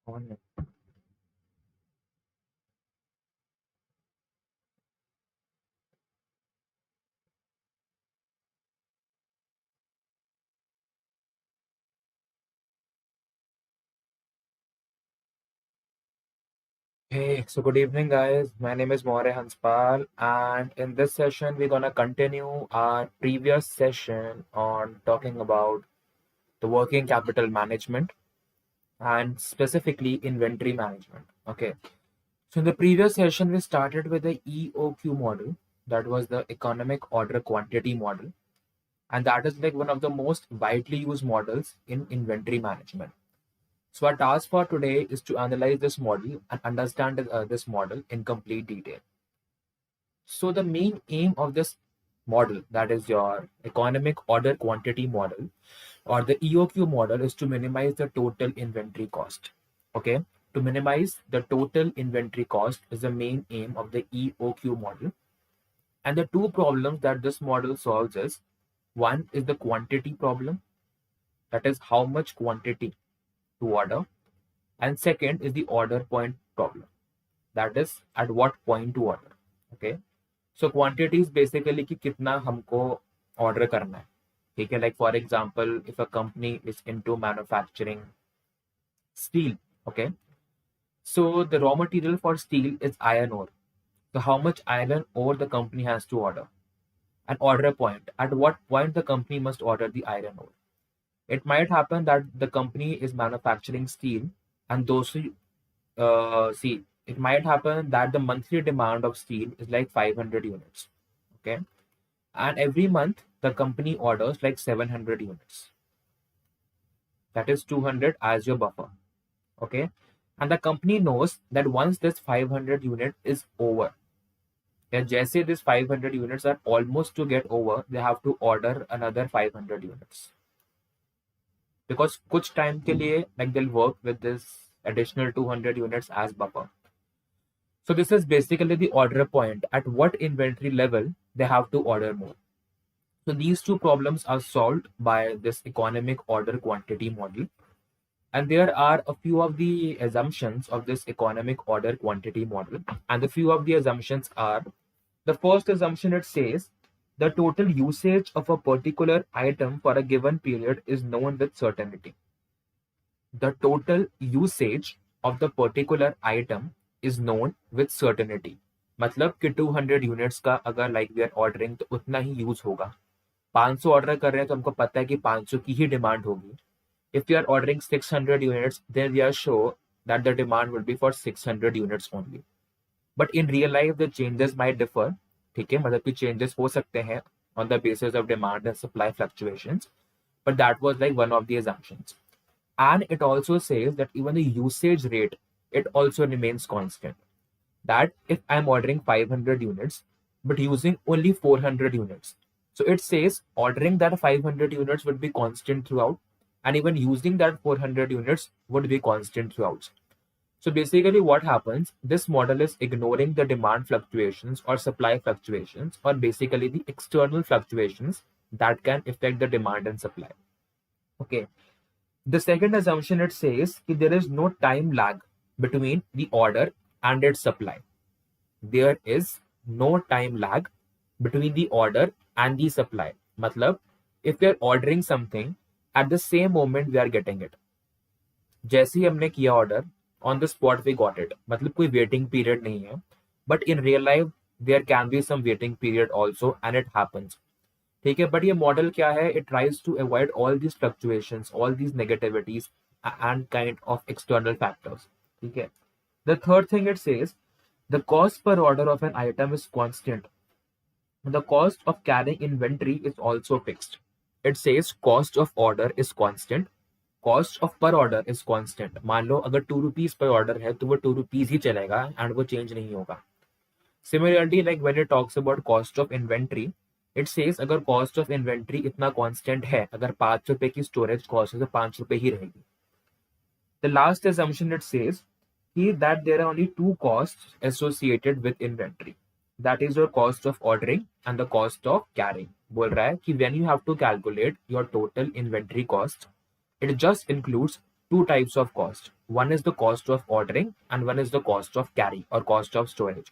On it. Hey, so good evening, guys. My name is Maurya Hanspal, and in this session, we're gonna continue our previous session on talking about the working capital management and specifically inventory management. Okay, so in the previous session, we started with the EOQ model, that was the economic order quantity model, and that is like one of the most widely used models in inventory management. So our task for today is to analyze this model and understand this model in complete detail. So the main aim of this model, that is your economic order quantity model or the EOQ model, is to minimize the total inventory cost. Okay, to minimize the total inventory cost is the main aim of the EOQ model. And the two problems that this model solves is, one is the quantity problem, that is how much quantity to order, and second is the order point problem, that is at what point to order. Okay, so quantity is basically कि कितना हमको order करना है. ठीक है, like for example, if a company is into manufacturing steel, okay, so the raw material for steel is iron ore. So how much iron ore the company has to order? An order point, at what point the company must order the iron ore. It might happen that the company is manufacturing steel, and those who see, it might happen that the monthly demand of steel is like 500 units. Okay, and every month the company orders like 700 units, that is 200 as your buffer. Okay, and the company knows that once this 500 unit is over, yeah, जैसे this 500 units are almost to get over, they have to order another 500 units, because कुछ time के लिए like they'll work with this additional 200 units as buffer. So this is basically the order point, at what inventory level they have to order more. So these two problems are solved by this economic order quantity model. And there are a few of the assumptions of this economic order quantity model. And the few of the assumptions are, the first assumption, it says the total usage of a particular item for a given period is known with certainty. The total usage of the particular item is known with certainty. मतलब कि 200 units का अगर like we are ordering तो उतना ही use होगा. 500 order कर रहे हैं तो हमको पता है कि 500 की ही डिमांड होगी. If we are ordering 600 units, then we are sure that the demand will be for 600 units only. But in real life, the changes might differ. ठीक है, मतलब कि changes हो सकते हैं on the basis of demand and supply fluctuations. But that was like one of the assumptions. And it also says that even the usage rate, it also remains constant. That if I'm ordering 500 units, but using only 400 units. So it says ordering that 500 units would be constant throughout, and even using that 400 units would be constant throughout. So basically what happens, this model is ignoring the demand fluctuations or supply fluctuations, or basically the external fluctuations that can affect the demand and supply. Okay. The second assumption, it says that there is no time lag between the order and its supply. There is no time lag between the order and the supply. मतलब if we are ordering something, at the same moment we are getting it. जैसे ही हमने किया order, on the spot we got it. मतलब कोई waiting period नहीं है. But in real life there can be some waiting period also, and it happens. ठीक है, but ये मॉडल क्या है, it tries to avoid all these fluctuations, all these negativities and kind of external factors. ठीक है. The third thing, it says the cost per order of an item is constant. The cost of carrying inventory is also fixed. It says cost of order is constant, cost of per order is constant. मान लो अगर 2 rupees per order है तो वो 2 rupees ही चलेगा and वो change नहीं होगा. Similarly like when it talks about cost of inventory, it says अगर कॉस्ट ऑफ इन्वेंट्री इतना कांस्टेंट है, अगर 5 रुपए की स्टोरेज कॉस्ट है तो 5 रुपए ही रहेगी. The last assumption, it says कि that there are only two cost associated with inventory, that is your cost of ordering and the cost of carrying. बोल रहा है कि when you have to calculate your total inventory cost, it just includes two types of cost. One is the cost of ordering and one is the cost of carry or cost of storage.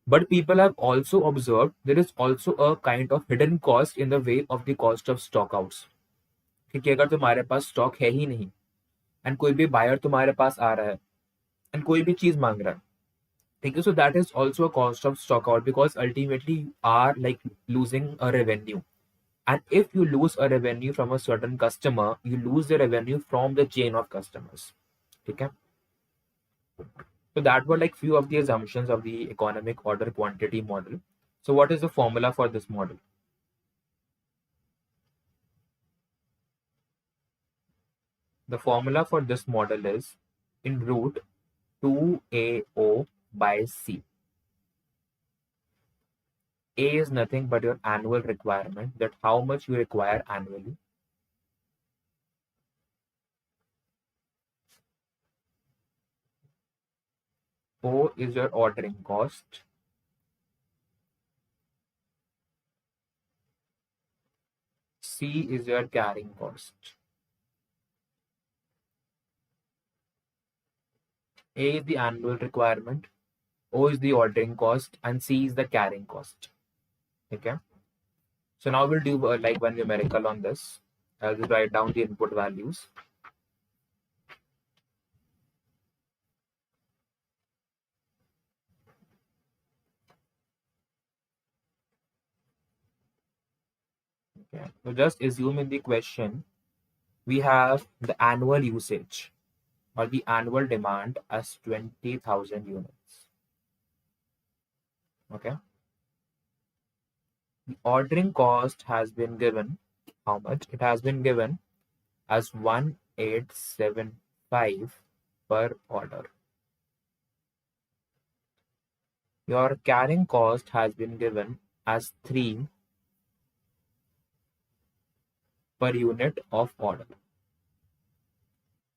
But people have also observed there is also a kind of hidden cost in the way of the cost of stock outs. क्योंकि अगर तुम्हारे पास stock है ही नहीं and कोई भी buyer तुम्हारे पास आ रहा है एंड कोई भी चीज मांग रहा है, ठीक है, so that is also a cost of stock out because ultimately you are like losing a revenue. And if you lose a revenue from a certain customer, you lose the revenue from the chain of customers. Okay. So that were like few of the assumptions of the economic order quantity model. So what is the formula for this model? The formula for this model is in root 2AO by C. A is nothing but your annual requirement, that how much you require annually. O is your ordering cost. C is your carrying cost. A is the annual requirement, O is the ordering cost, and C is the carrying cost. Okay. So now we'll do like one numerical on this. I'll just write down the input values. Okay. So just assume in the question we have the annual usage or the annual demand as 20,000 units. Okay. The ordering cost has been given. How much? It has been given as 1875 per order. Your carrying cost has been given as 3 per unit of order.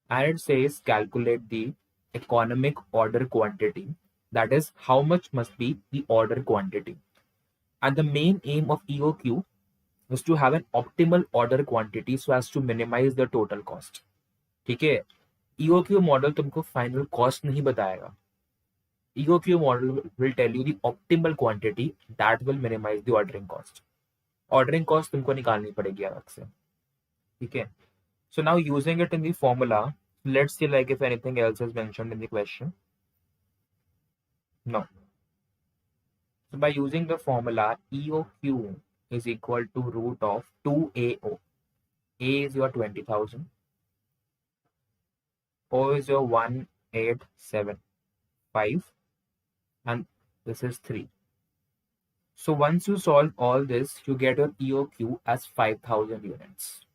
And it says calculate the economic order quantity, that is how much must be the order quantity. And the main aim of EOQ is to have an optimal order quantity so as to minimize the total cost. ठीक है, EOQ model तुमको final cost नहीं बताएगा. EOQ model will tell you the optimal quantity that will minimize the ordering cost. Ordering cost तुमको निकालनी पड़ेगी अलग से. ठीक है. So now using it in the formula, let's see like if anything else is mentioned in the question. No. So by using the formula, EOQ is equal to root of 2AO. A is your 20,000. O is your 1875. And this is 3. So once you solve all this, you get your EOQ as 5,000 units.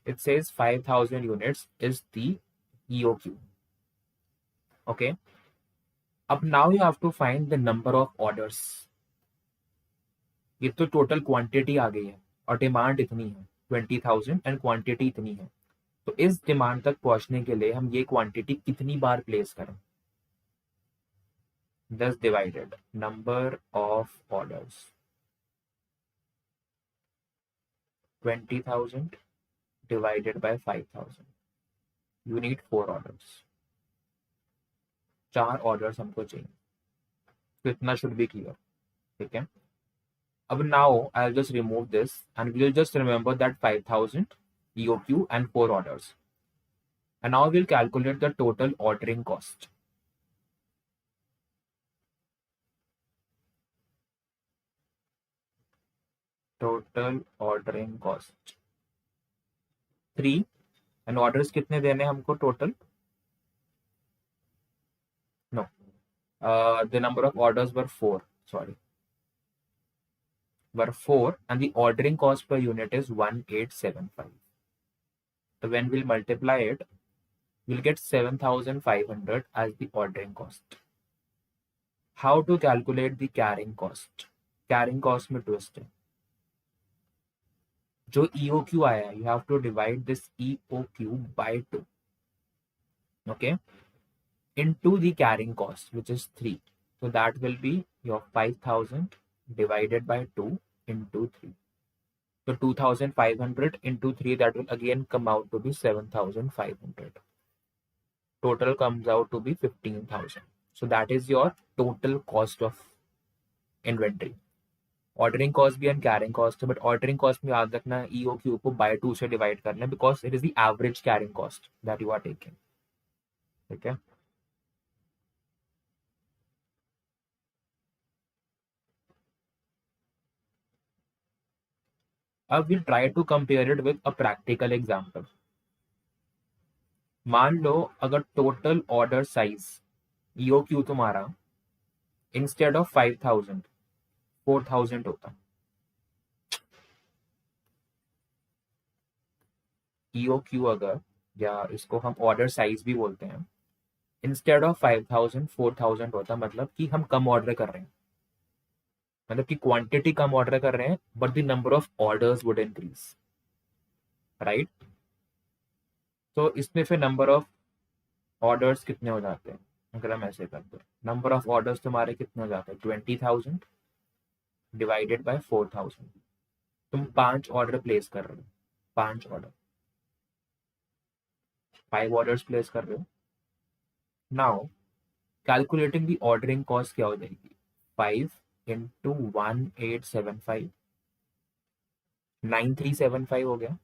It says 5,000 units is the EOQ. Okay. Up now you have to find the number of orders. ये तो total quantity आ गई है और demand इतनी है 20,000 and quantity इतनी है. तो इस डिमांड तक पहुंचने के लिए हम ये क्वांटिटी कितनी बार प्लेस करें. 10 divided number of orders 20,000 divided by 5,000. You need 4 orders. 4 orders हमको चाहिए. तो इतना should be clear. ठीक है. अब now I'll just remove this and we'll just remember that 5,000 EOQ and 4 orders. And now we'll calculate the total ordering cost. Total ordering cost 3 and orders कितने देने हमको total? No. The number of orders were 4. Sorry. Were 4 and the ordering cost per unit is 1875. So when we'll multiply it, we'll get 7,500 as the ordering cost. How to calculate the carrying cost? Carrying cost में twist है. जो EOQ आया, you have to divide this EOQ by 2. Okay. Into the carrying cost, which is 3. So that will be your 5,000 divided by 2 into 3. So 2,500 into 3, that will again come out to be 7,500. Total comes out to be 15,000. So that is your total cost of inventory. Ordering cost भी and carrying cost है, but ordering cost में याद रखना EOQ को bye 2 से divide करना है, because it is the average carrying cost that you are taking. ठीक है. अब we try to compare it with a practical example. मान लो अगर टोटल ऑर्डर साइज EOQ तुम्हारा इंस्टेड ऑफ 5,000 4,000 होता. EOQ अगर, या इसको हम ऑर्डर साइज भी बोलते हैं, इंस्टेड ऑफ 5,000 4,000 होता, मतलब कि हम कम ऑर्डर कर रहे हैं, मतलब कि क्वांटिटी कम ऑर्डर कर रहे हैं, but the number of orders would increase. Right. तो इसमें फिर नंबर ऑफ ऑर्डर्स कितने हो जाते हैं, अगर हम ऐसे करते हैं, नंबर ऑफ ऑर्डर्स तुम्हारे कितने हो जाते हैं, 20,000 डिवाइडेड बाय 4,000. तुम 5 ऑर्डर प्लेस कर रहे हो, 5 ऑर्डर, 5 ऑर्डर्स प्लेस कर रहे हो. Now calculating the ordering cost क्या हो जाएगी, 5 इंटू 1875, 9375 हो गया.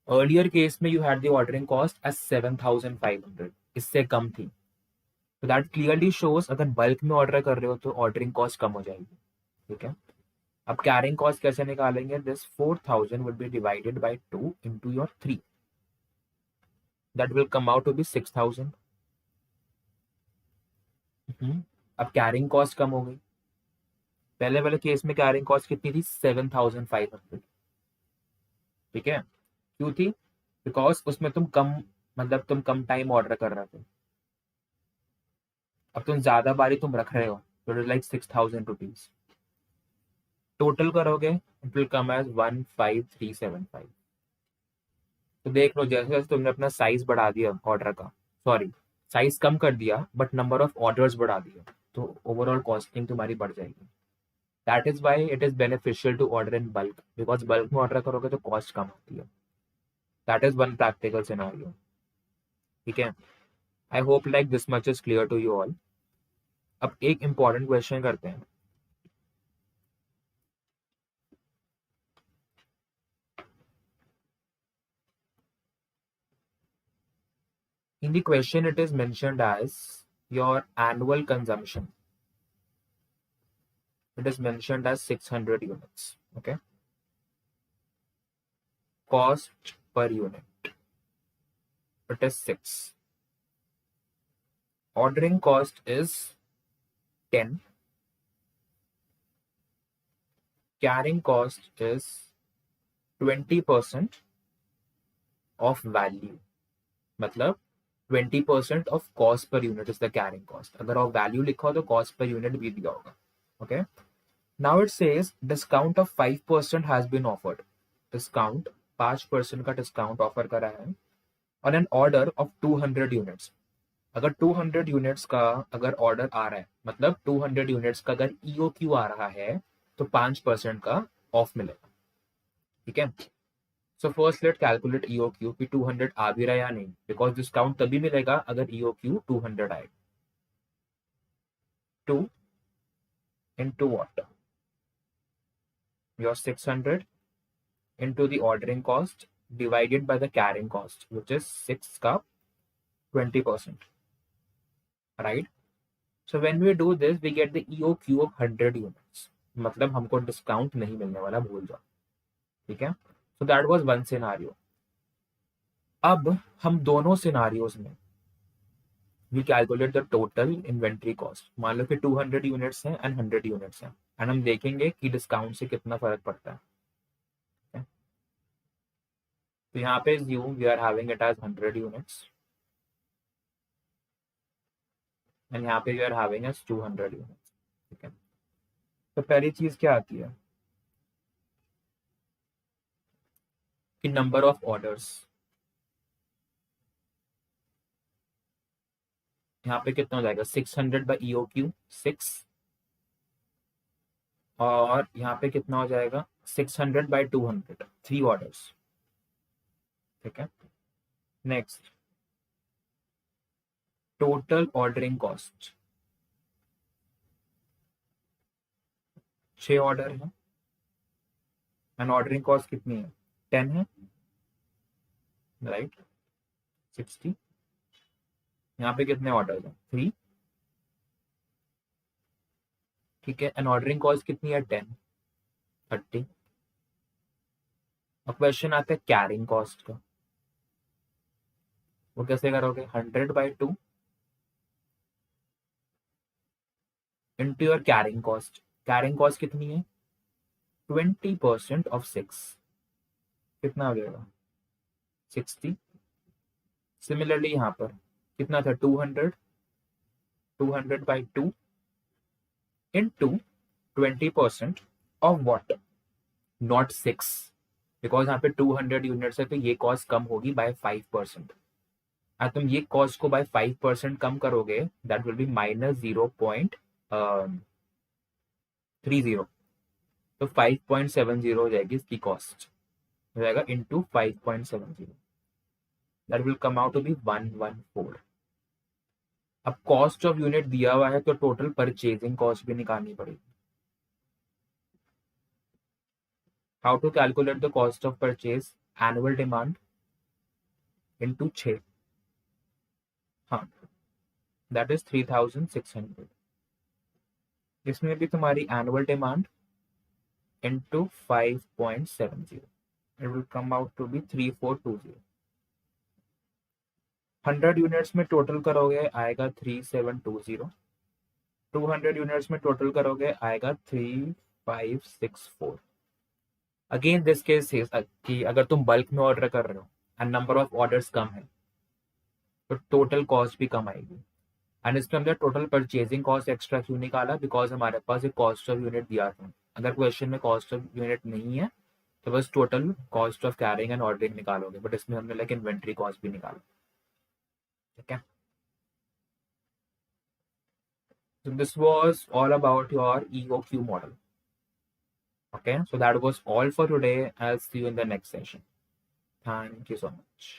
अर्लियर केस में you had the ordering cost as 7,500, इससे कम थी. तो दैट क्लियरली शोज अगर बल्क में ऑर्डर कर रहे हो तो ऑर्डरिंग कॉस्ट कम हो जाएगी. ठीक है. अब कैरिंग कॉस्ट कैसे निकालेंगे, this 4,000 would be divided by 2 into your 3, that will come out to be 6,000. अब कैरिंग कॉस्ट कम हो गई. पहले वाले केस में कैरिंग कॉस्ट कितनी थी, 7,500. ठीक है. क्यों थी, बिकॉज उसमें तुम कम, मतलब तुम कम टाइम ऑर्डर कर रहे थे. अब तुम ज्यादा बारी तुम रख रहे हो, तो it is like 6,000 rupees. Total करोगे इट विल कम एज 15,375. तो देख लो, जैसे जैसे तुमने अपना साइज बढ़ा दिया ऑर्डर का, सॉरी साइज कम कर दिया बट नंबर ऑफ ऑर्डर्स बढ़ा दिया, तो ओवरऑल कॉस्टिंग तुम्हारी बढ़ जाएगी. That is why it is beneficial to order in bulk, because bulk में ऑर्डर करोगे तो कॉस्ट कम होती है. That is one practical scenario. ठीक है. I hope like this much is clear to you all. अब एक इंपॉर्टेंट क्वेश्चन करते हैं. In the question, it is mentioned as your annual consumption. It is mentioned as 600 units. Okay. Cost per unit, it is 6. Ordering cost is 10. Carrying cost is 20% of value. मतलब 20% of cost per unit is the carrying cost. अगर आप value लिखा हो तो cost per unit भी दिया होगा. Okay. Now it says discount of 5% has been offered. Discount 5% का डिस्काउंट ऑफर करा है on an order of 200 units. अगर 200 यूनिट्स का अगर ऑर्डर आ रहा है, मतलब 200 यूनिट्स का अगर EOQ आ रहा है, तो 5% का ऑफ मिलेगा. ठीक है. So first let calculate EOQ कि 200 आ भी रहा है या नहीं, बिकॉज डिस्काउंट तभी मिलेगा अगर EOQ 200 आए. 2 into what, your 600 into the ordering cost divided by the carrying cost, which is 6 का 20%. Right. So when we do this, we get the EOQ of 100 units. मतलब हमको डिस्काउंट नहीं मिलने वाला, भूल जाओ. ठीक है. So that was one scenario. अब हम दोनों सिनारियोज में we calculate the total inventory cost. मान लो कि 200 यूनिट्स हैं एंड 100 यूनिट्स हैं, एंड हम देखेंगे कि डिस्काउंट से कितना फर्क पड़ता है. okay? तो यहाँ पे we are having it as 100 units and यहाँ पे we are having as 200 units. ठीक है. तो पहली चीज क्या आती है कि नंबर ऑफ ऑर्डर्स. यहाँ पे कितना हो जाएगा, 600 बाई EOQ 6, और यहाँ पे कितना हो जाएगा 600 by 200, 3 orders. ठीक है. Next, total ordering cost. 6 order है एंड ऑर्डरिंग कॉस्ट कितनी है? 10 है, राइट. 60. यहाँ पे कितने ऑर्डर हैं? 3. ठीक है. एंड ऑर्डरिंग कॉस्ट कितनी है? 10. 30. अब क्वेश्चन आता है कैरिंग कॉस्ट का. वो कैसे करोगे? 100 by 2 into your carrying cost. Carrying cost कितनी है? 20% ऑफ 6. कितना हो जाएगा? 60. सिमिलरली यहाँ पर कितना था? 200. 200 by 2 into 20% of what? Not 6, because यहाँ पे 200 यूनिट्स है तो ये कॉस्ट कम होगी बाय 5%. तुम ये कॉस्ट को बाय 5% कम करोगे, दैट विल बी -0.30. तो 5.70 हो जाएगी इसकी कॉस्ट. हो जाएगा into 5.70. That will come out to be 114. अब कॉस्ट ऑफ यूनिट दिया हुआ है तो टोटल परचेजिंग कॉस्ट भी निकालनी पड़ेगी. How to calculate the cost of purchase? Annual demand into 6. हाँ, दैट इज 3600. इसमें भी तुम्हारी annual demand into 5.70. It will come out to be 3420. 100 units में टोटल करोगे आएगा 3720. 200 यूनिट्स में टोटल करोगे आएगा 3564. अगेन दिस केस कि अगर तुम बल्क में ऑर्डर कर रहे हो एंड नंबर ऑफ ऑर्डर्स कम है तो टोटल कॉस्ट भी कम आएगी. एंड इसमें हमने टोटल परचेजिंग कॉस्ट एक्स्ट्रा क्यों निकाला? बिकॉज हमारे पास एक कॉस्ट ऑफ यूनिट दिया था. अगर क्वेश्चन में कॉस्ट ऑफ यूनिट नहीं है तो बस total cost of carrying and ordering निकालोगे, बट इसमें हमने लाइक इन्वेंट्री कॉस्ट भी निकाला. ठीक है. So this was all about your EOQ model. Okay, so that was all for today. I'll see you in the next session. Thank you so much.